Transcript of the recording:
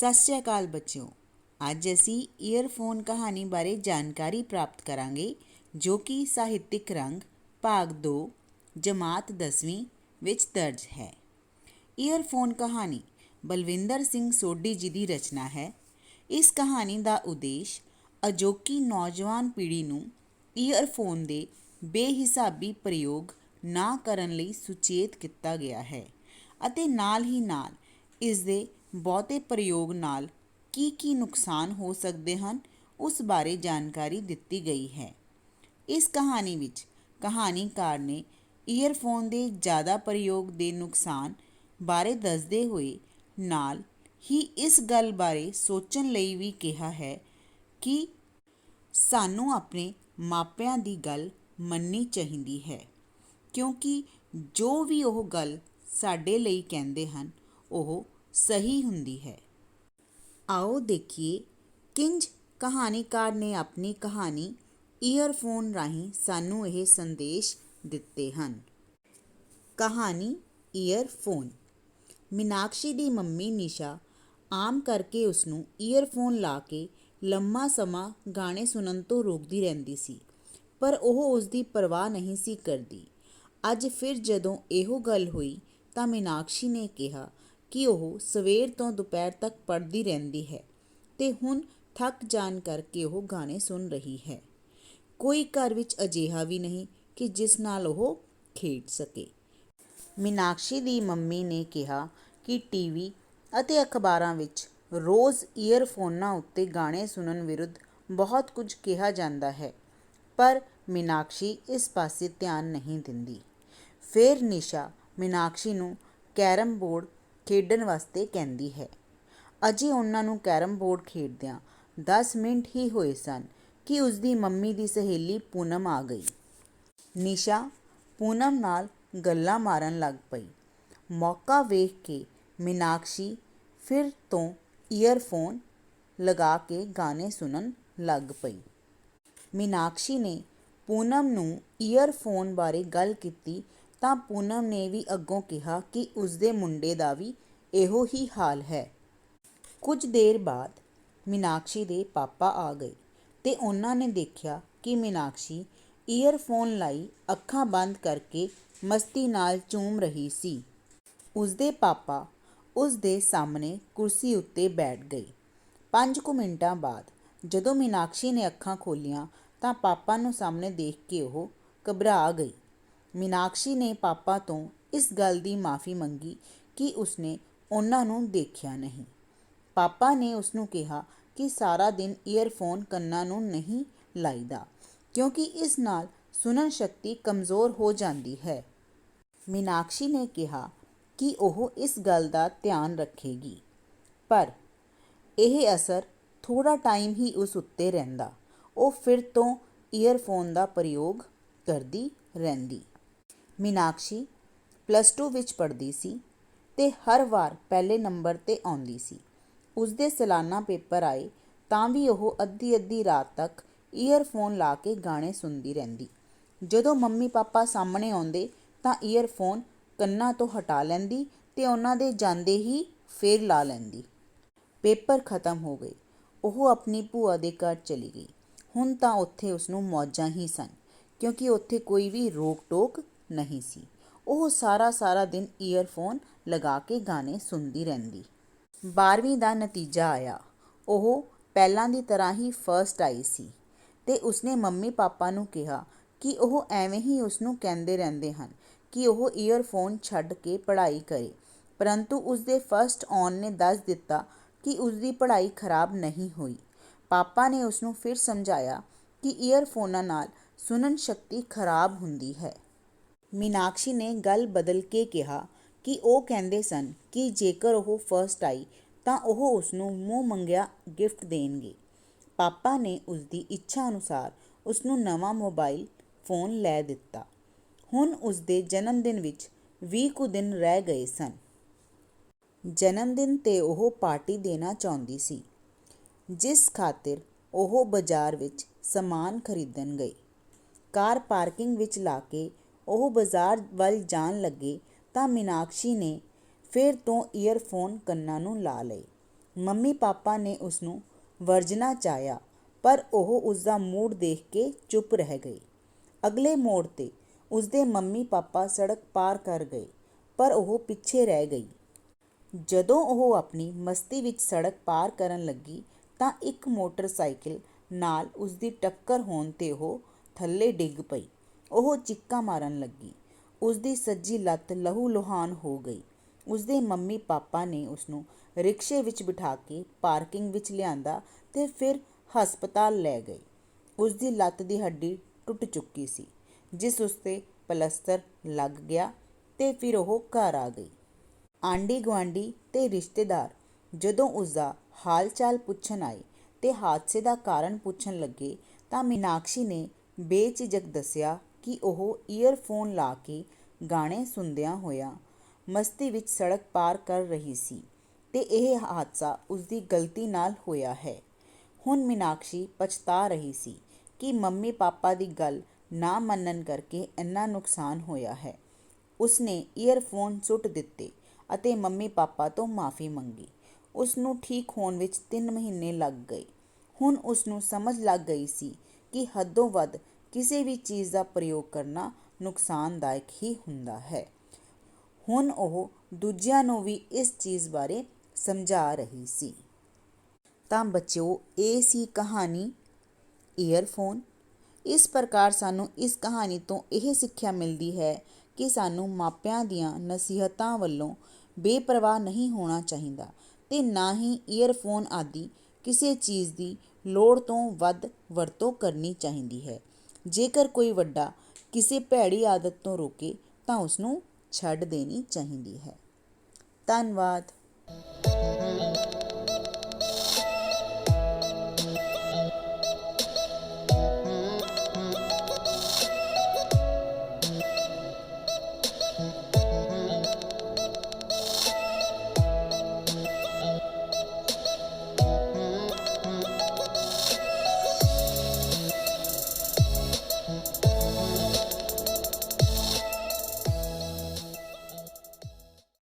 ਸਤਿ ਸ਼੍ਰੀ ਅਕਾਲ ਬੱਚਿਓ। ਅੱਜ ਅਸੀਂ ਈਅਰਫੋਨ ਕਹਾਣੀ ਬਾਰੇ ਜਾਣਕਾਰੀ ਪ੍ਰਾਪਤ ਕਰਾਂਗੇ ਜੋ ਕਿ ਸਾਹਿਤਿਕ ਰੰਗ ਭਾਗ 2 ਜਮਾਤ 10ਵੀਂ ਵਿੱਚ ਦਰਜ ਹੈ। ਈਅਰਫੋਨ ਕਹਾਣੀ ਬਲਵਿੰਦਰ ਸਿੰਘ ਸੋਢੀ ਜੀ ਦੀ ਰਚਨਾ ਹੈ। ਇਸ ਕਹਾਣੀ ਦਾ ਉਦੇਸ਼ ਅਜੋਕੀ ਨੌਜਵਾਨ ਪੀੜ੍ਹੀ ਨੂੰ ਈਅਰਫੋਨ ਦੇ ਬੇਹਿਸਾਬੀ ਪ੍ਰਯੋਗ ਨਾ ਕਰਨ ਲਈ ਸੁਚੇਤ ਕੀਤਾ ਗਿਆ ਹੈ ਅਤੇ ਨਾਲ ਹੀ ਨਾਲ ਇਸ ਦੇ ਬਹੁਤੇ ਪ੍ਰਯੋਗ ਨਾਲ ਕੀ ਨੁਕਸਾਨ ਹੋ ਸਕਦੇ ਹਨ ਉਸ ਬਾਰੇ ਜਾਣਕਾਰੀ ਦਿੱਤੀ ਗਈ ਹੈ। ਇਸ ਕਹਾਣੀ ਵਿੱਚ ਕਹਾਣੀਕਾਰ ਨੇ ਈਅਰਫੋਨ ਦੇ ਜ਼ਿਆਦਾ ਪ੍ਰਯੋਗ ਦੇ ਨੁਕਸਾਨ ਬਾਰੇ ਦੱਸਦੇ ਹੋਏ ਨਾਲ ਹੀ ਇਸ ਗੱਲ ਬਾਰੇ ਸੋਚਣ ਲਈ ਵੀ ਕਿਹਾ ਹੈ ਕਿ ਸਾਨੂੰ ਆਪਣੇ ਮਾਪਿਆਂ ਦੀ ਗੱਲ ਮੰਨਣੀ ਚਾਹੀਦੀ ਹੈ, ਕਿਉਂਕਿ ਜੋ ਵੀ ਉਹ ਗੱਲ ਸਾਡੇ ਲਈ ਕਹਿੰਦੇ ਹਨ ਉਹ ਸਹੀ ਹੁੰਦੀ ਹੈ। ਆਓ ਦੇਖੀਏ ਕਿੰਜ ਕਹਾਣੀਕਾਰ ਨੇ ਆਪਣੀ ਕਹਾਣੀ ਈਅਰਫੋਨ ਰਾਹੀਂ ਸਾਨੂੰ ਇਹ ਸੰਦੇਸ਼ ਦਿੱਤੇ ਹਨ। ਕਹਾਣੀ ਈਅਰਫੋਨ। ਮੀਨਾਕਸ਼ੀ ਦੀ ਮੰਮੀ ਨਿਸ਼ਾ ਆਮ ਕਰਕੇ ਉਸਨੂੰ ਈਅਰਫੋਨ ਲਾ ਕੇ ਲੰਮਾ ਸਮਾਂ ਗਾਣੇ ਸੁਣਨ ਤੋਂ ਰੋਕਦੀ ਰਹਿੰਦੀ ਸੀ, ਪਰ ਉਹ ਉਸਦੀ ਪਰਵਾਹ ਨਹੀਂ ਸੀ ਕਰਦੀ। ਅੱਜ ਫਿਰ ਜਦੋਂ ਇਹੋ ਗੱਲ ਹੋਈ ਤਾਂ ਮੀਨਾਕਸ਼ੀ ਨੇ ਕਿਹਾ ਕਿ ਉਹ ਸਵੇਰ ਤੋਂ ਦੁਪਹਿਰ ਤੱਕ ਪੜ੍ਹਦੀ ਰਹਿੰਦੀ ਹੈ ਤੇ ਹੁਣ ਥੱਕ ਜਾਣ ਕਰਕੇ ਉਹ ਗਾਣੇ ਸੁਣ ਰਹੀ ਹੈ। ਕੋਈ ਘਰ ਵਿੱਚ ਅਜਿਹਾ ਵੀ ਨਹੀਂ ਕਿ ਜਿਸ ਨਾਲ ਉਹ ਖੇਡ ਸਕੇ। ਮੀਨਾਕਸ਼ੀ ਦੀ ਮੰਮੀ ਨੇ ਕਿਹਾ ਕਿ ਟੀਵੀ ਅਤੇ ਅਖਬਾਰਾਂ ਵਿੱਚ ਰੋਜ਼ ਈਅਰਫੋਨਾਂ ਉੱਤੇ ਗਾਣੇ ਸੁਣਨ ਵਿਰੁੱਧ ਬਹੁਤ ਕੁਝ ਕਿਹਾ ਜਾਂਦਾ ਹੈ, ਪਰ ਮੀਨਾਕਸ਼ੀ ਇਸ ਪਾਸੇ ਧਿਆਨ ਨਹੀਂ ਦਿੰਦੀ। ਫਿਰ ਨਿਸ਼ਾ ਮੀਨਾਕਸ਼ੀ ਨੂੰ ਕੈਰਮ ਬੋਰਡ ਖੇਡਣ ਵਾਸਤੇ ਕਹਿੰਦੀ ਹੈ। ਅਜੇ ਉਹਨਾਂ ਨੂੰ ਕੈਰਮ ਬੋਰਡ ਖੇਡਦਿਆਂ 10 ਮਿੰਟ ਹੀ ਹੋਏ ਸਨ ਕਿ ਉਸਦੀ ਮੰਮੀ ਦੀ ਸਹੇਲੀ ਪੂਨਮ ਆ ਗਈ। ਨਿਸ਼ਾ ਪੂਨਮ ਨਾਲ ਗੱਲਾਂ ਮਾਰਨ ਲੱਗ ਪਈ। ਮੌਕਾ ਵੇਖ ਕੇ ਮੀਨਾਕਸ਼ੀ ਫਿਰ ਤੋਂ ਈਅਰਫੋਨ ਲਗਾ ਕੇ ਗਾਣੇ ਸੁਣਨ ਲੱਗ ਪਈ। ਮੀਨਾਕਸ਼ੀ ਨੇ ਪੂਨਮ ਨੂੰ ਈਅਰਫੋਨ ਬਾਰੇ ਗੱਲ ਕੀਤੀ ਤਾਂ ਪੂਨਮ ਨੇ ਵੀ ਅੱਗੋਂ ਕਿਹਾ ਕਿ ਉਸਦੇ ਮੁੰਡੇ ਦਾ ਵੀ ਇਹੋ ਹੀ ਹਾਲ ਹੈ। ਕੁਝ ਦੇਰ ਬਾਅਦ ਮੀਨਾਕਸ਼ੀ ਦੇ ਪਾਪਾ ਆ ਗਏ ਤੇ ਉਹਨਾਂ ਨੇ ਦੇਖਿਆ ਕਿ ਮੀਨਾਕਸ਼ੀ ਈਅਰਫੋਨ ਲਾਈ ਅੱਖਾਂ ਬੰਦ ਕਰਕੇ ਮਸਤੀ ਨਾਲ ਝੂਮ ਰਹੀ ਸੀ। ਉਸਦੇ ਪਾਪਾ ਉਸਦੇ ਸਾਹਮਣੇ ਕੁਰਸੀ ਉੱਤੇ ਬੈਠ ਗਏ। 5 ਕੁ ਮਿੰਟਾਂ ਬਾਅਦ ਜਦੋਂ ਮੀਨਾਕਸ਼ੀ ਨੇ ਅੱਖਾਂ ਖੋਲ੍ਹੀਆਂ ਤਾਂ ਪਾਪਾ ਨੂੰ ਸਾਹਮਣੇ ਦੇਖ ਕੇ ਉਹ ਘਬਰਾ ਗਈ। ਮੀਨਾਕਸ਼ੀ ਨੇ ਪਾਪਾ ਤੋਂ ਇਸ ਗੱਲ ਦੀ ਮਾਫ਼ੀ ਮੰਗੀ ਕਿ ਉਸਨੇ ਉਹਨਾਂ ਨੂੰ ਦੇਖਿਆ ਨਹੀਂ। ਪਾਪਾ ਨੇ ਉਸਨੂੰ ਕਿਹਾ ਕਿ ਸਾਰਾ ਦਿਨ ਈਅਰਫੋਨ ਕੰਨਾਂ ਨੂੰ ਨਹੀਂ ਲਾਈਦਾ, ਕਿਉਂਕਿ ਇਸ ਨਾਲ ਸੁਣਨ ਸ਼ਕਤੀ ਕਮਜ਼ੋਰ ਹੋ ਜਾਂਦੀ ਹੈ। ਮੀਨਾਕਸ਼ੀ ਨੇ ਕਿਹਾ ਕਿ ਉਹ ਇਸ ਗੱਲ ਦਾ ਧਿਆਨ ਰੱਖੇਗੀ, ਪਰ ਇਹ ਅਸਰ ਥੋੜ੍ਹਾ ਟਾਈਮ ਹੀ ਉਸ ਉੱਤੇ ਰਹਿੰਦਾ। ਉਹ ਫਿਰ ਤੋਂ ਈਅਰਫੋਨ ਦਾ ਪ੍ਰਯੋਗ ਕਰਦੀ ਰਹਿੰਦੀ। ਮੀਨਾਕਸ਼ੀ +2 ਵਿੱਚ ਪੜ੍ਹਦੀ ਸੀ ਤੇ ਹਰ ਵਾਰ ਪਹਿਲੇ ਨੰਬਰ 'ਤੇ ਆਉਂਦੀ ਸੀ। ਉਸਦੇ ਸਾਲਾਨਾ ਪੇਪਰ ਆਏ ਤਾਂ ਵੀ ਉਹ ਅੱਧੀ ਰਾਤ ਤੱਕ ਈਅਰਫੋਨ ਲਾ ਕੇ ਗਾਣੇ ਸੁਣਦੀ ਰਹਿੰਦੀ। ਜਦੋਂ ਮੰਮੀ ਪਾਪਾ ਸਾਹਮਣੇ ਆਉਂਦੇ ਤਾਂ ਈਅਰਫੋਨ ਕੰਨਾਂ ਤੋਂ ਹਟਾ ਲੈਂਦੀ ਤੇ ਉਹਨਾਂ ਦੇ ਜਾਂਦੇ ਹੀ ਫੇਰ ਲਾ ਲੈਂਦੀ। ਪੇਪਰ ਖਤਮ ਹੋ ਗਏ। ਉਹ ਆਪਣੀ ਭੂਆ ਦੇ ਘਰ ਚਲੀ ਗਈ। ਹੁਣ ਤਾਂ ਉੱਥੇ ਉਸਨੂੰ ਮੌਜਾਂ ਹੀ ਸਨ, ਕਿਉਂਕਿ ਉੱਥੇ ਕੋਈ ਵੀ ਰੋਕ ਟੋਕ ਨਹੀਂ ਸੀ। ਉਹ ਸਾਰਾ ਦਿਨ ਈਅਰਫੋਨ ਲਗਾ ਕੇ ਗਾਣੇ ਸੁਣਦੀ ਰਹਿੰਦੀ। 12ਵੀਂ ਦਾ ਨਤੀਜਾ ਆਇਆ। ਉਹ ਪਹਿਲਾਂ ਦੀ ਤਰ੍ਹਾਂ ਹੀ ਫਸਟ ਆਈ ਸੀ ਤੇ ਉਸਨੇ ਮੰਮੀ ਪਾਪਾ ਨੂੰ ਕਿਹਾ ਕਿ ਉਹ ਐਵੇਂ ਹੀ ਉਸਨੂੰ ਕਹਿੰਦੇ ਰਹਿੰਦੇ ਹਨ ਕਿ ਉਹ ਈਅਰਫੋਨ ਛੱਡ ਕੇ ਪੜ੍ਹਾਈ ਕਰੇ, ਪਰੰਤੂ ਉਸਦੇ ਫਸਟ ਆਉਣ ਨੇ ਦੱਸ ਦਿੱਤਾ ਕਿ ਉਸਦੀ ਪੜ੍ਹਾਈ ਖਰਾਬ ਨਹੀਂ ਹੋਈ। ਪਾਪਾ ਨੇ ਉਸਨੂੰ ਫਿਰ ਸਮਝਾਇਆ ਕਿ ਈਅਰਫੋਨਾਂ ਨਾਲ ਸੁਣਨ ਸ਼ਕਤੀ ਖਰਾਬ ਹੁੰਦੀ ਹੈ। ਮੀਨਾਕਸ਼ੀ ਨੇ ਗੱਲ ਬਦਲ ਕੇ ਕਿਹਾ ਕਿ ਉਹ ਕਹਿੰਦੇ ਸਨ ਕਿ ਜੇਕਰ ਉਹ ਫਸਟ ਆਈ ਤਾਂ ਉਹ ਉਸਨੂੰ ਮੂੰਹ ਮੰਗਿਆ ਗਿਫਟ ਦੇਣਗੇ। ਪਾਪਾ ਨੇ ਉਸਦੀ ਇੱਛਾ ਅਨੁਸਾਰ ਉਸਨੂੰ ਨਵਾਂ ਮੋਬਾਈਲ ਫੋਨ ਲੈ ਦਿੱਤਾ। ਹੁਣ ਉਸਦੇ ਜਨਮ ਦਿਨ ਵਿੱਚ 20 ਕੁ ਦਿਨ ਰਹਿ ਗਏ ਸਨ। ਜਨਮ ਦਿਨ 'ਤੇ ਉਹ ਪਾਰਟੀ ਦੇਣਾ ਚਾਹੁੰਦੀ ਸੀ, ਜਿਸ ਖਾਤਰ ਉਹ ਬਾਜ਼ਾਰ ਵਿੱਚ ਸਮਾਨ ਖਰੀਦਣ ਗਈ। ਕਾਰ ਪਾਰਕਿੰਗ ਵਿੱਚ ਲਾ ਕੇ ਉਹ ਬਾਜ਼ਾਰ ਵੱਲ ਜਾਣ ਲੱਗੇ ਤਾਂ ਮੀਨਾਕਸ਼ੀ ਨੇ ਫਿਰ ਤੋਂ ਈਅਰਫੋਨ ਕੰਨਾਂ ਨੂੰ ਲਾ ਲਏ। ਮੰਮੀ ਪਾਪਾ ਨੇ ਉਸ ਨੂੰ ਵਰਜਣਾ ਚਾਹਿਆ, ਪਰ ਉਹ ਉਸ ਦਾ ਮੂਡ ਦੇਖ ਕੇ ਚੁੱਪ ਰਹਿ ਗਏ। ਅਗਲੇ ਮੋੜ 'ਤੇ ਉਸਦੇ ਮੰਮੀ ਪਾਪਾ ਸੜਕ ਪਾਰ ਕਰ ਗਏ, ਪਰ ਉਹ ਪਿੱਛੇ ਰਹਿ ਗਈ। ਜਦੋਂ ਉਹ ਆਪਣੀ ਮਸਤੀ ਵਿੱਚ ਸੜਕ ਪਾਰ ਕਰਨ ਲੱਗੀ ਤਾਂ ਇੱਕ ਮੋਟਰਸਾਈਕਲ ਨਾਲ ਉਸਦੀ ਟੱਕਰ ਹੋਣ 'ਤੇ ਉਹ ਥੱਲੇ ਡਿੱਗ ਪਈ। ਉਹ ਚੀਕਾਂ ਮਾਰਨ ਲੱਗੀ। ਉਸਦੀ ਸੱਜੀ ਲੱਤ ਲਹੂ ਲੁਹਾਨ ਹੋ ਗਈ। ਉਸਦੇ ਮੰਮੀ ਪਾਪਾ ਨੇ ਉਸਨੂੰ ਰਿਕਸ਼ੇ ਵਿੱਚ ਬਿਠਾ ਕੇ ਪਾਰਕਿੰਗ ਵਿੱਚ ਲਿਆਂਦਾ ਤੇ ਫਿਰ ਹਸਪਤਾਲ ਲੈ ਗਏ। ਉਸਦੀ ਲੱਤ ਦੀ ਹੱਡੀ ਟੁੱਟ ਚੁੱਕੀ ਸੀ, ਜਿਸ ਉੱਤੇ ਪਲਸਤਰ ਲੱਗ ਗਿਆ ਤੇ ਫਿਰ ਉਹ ਘਰ ਆ ਗਈ। ਆਂਢੀ ਗੁਆਂਢੀ ਤੇ ਰਿਸ਼ਤੇਦਾਰ ਜਦੋਂ ਉਸਦਾ ਹਾਲ ਚਾਲ ਪੁੱਛਣ ਆਏ ਤੇ ਹਾਦਸੇ ਦਾ ਕਾਰਨ ਪੁੱਛਣ ਲੱਗੇ ਤਾਂ ਮੀਨਾਕਸ਼ੀ ਨੇ ਬੇਝਿਜਕ ਦੱਸਿਆ ਕਿ ਉਹ ਈਅਰਫੋਨ ਲਾ ਕੇ ਗਾਣੇ ਸੁਣਦਿਆਂ ਹੋਇਆਂ ਮਸਤੀ ਵਿੱਚ ਸੜਕ ਪਾਰ ਕਰ ਰਹੀ ਸੀ ਤੇ ਇਹ ਹਾਦਸਾ ਉਸਦੀ ਗਲਤੀ ਨਾਲ ਹੋਇਆ ਹੈ। ਹੁਣ ਮੀਨਾਕਸ਼ੀ ਪਛਤਾ ਰਹੀ ਸੀ ਕਿ ਮੰਮੀ ਪਾਪਾ ਦੀ ਗੱਲ ਨਾ ਮੰਨਣ ਕਰਕੇ ਇੰਨਾ ਨੁਕਸਾਨ ਹੋਇਆ ਹੈ। ਉਸਨੇ ਈਅਰਫੋਨ ਸੁੱਟ ਦਿੱਤੇ ਅਤੇ ਮੰਮੀ ਪਾਪਾ ਤੋਂ ਮਾਫ਼ੀ ਮੰਗੀ। ਉਸ ਨੂੰ ਠੀਕ ਹੋਣ ਵਿੱਚ 3 ਮਹੀਨੇ ਲੱਗ ਗਏ। ਹੁਣ ਉਸ ਨੂੰ ਸਮਝ ਲੱਗ ਗਈ ਸੀ ਕਿ ਹੱਦੋਂ ਵੱਧ ਕਿਸੇ ਵੀ ਚੀਜ਼ ਦਾ ਪ੍ਰਯੋਗ ਕਰਨਾ ਨੁਕਸਾਨਦਾਇਕ ਹੀ ਹੁੰਦਾ ਹੈ। ਹੁਣ ਉਹ ਦੂਜਿਆਂ ਨੂੰ ਵੀ ਇਸ ਚੀਜ਼ ਬਾਰੇ ਸਮਝਾ ਰਹੀ ਸੀ। ਤਾਂ ਬੱਚਿਓ, ਇਹ ਸੀ ਕਹਾਣੀ ਈਅਰਫੋਨ। ਇਸ ਪ੍ਰਕਾਰ ਸਾਨੂੰ ਇਸ ਕਹਾਣੀ ਤੋਂ ਇਹ ਸਿੱਖਿਆ ਮਿਲਦੀ ਹੈ ਕਿ ਸਾਨੂੰ ਮਾਪਿਆਂ ਦੀਆਂ ਨਸੀਹਤਾਂ ਵੱਲੋਂ ਬੇਪਰਵਾਹ ਨਹੀਂ ਹੋਣਾ ਚਾਹੀਦਾ ਤੇ ਨਾ ਹੀ ਈਅਰਫੋਨ ਆਦਿ ਕਿਸੇ ਚੀਜ਼ ਦੀ ਲੋੜ ਤੋਂ ਵੱਧ ਵਰਤੋਂ ਕਰਨੀ ਚਾਹੀਦੀ ਹੈ। ਜੇਕਰ ਕੋਈ ਵੱਡਾ ਕਿਸੇ ਭੈੜੀ ਆਦਤ ਤੋਂ ਰੋਕੇ ਤਾਂ ਉਸਨੂੰ ਛੱਡ ਦੇਣੀ ਚਾਹੀਦੀ ਹੈ। ਧੰਨਵਾਦ।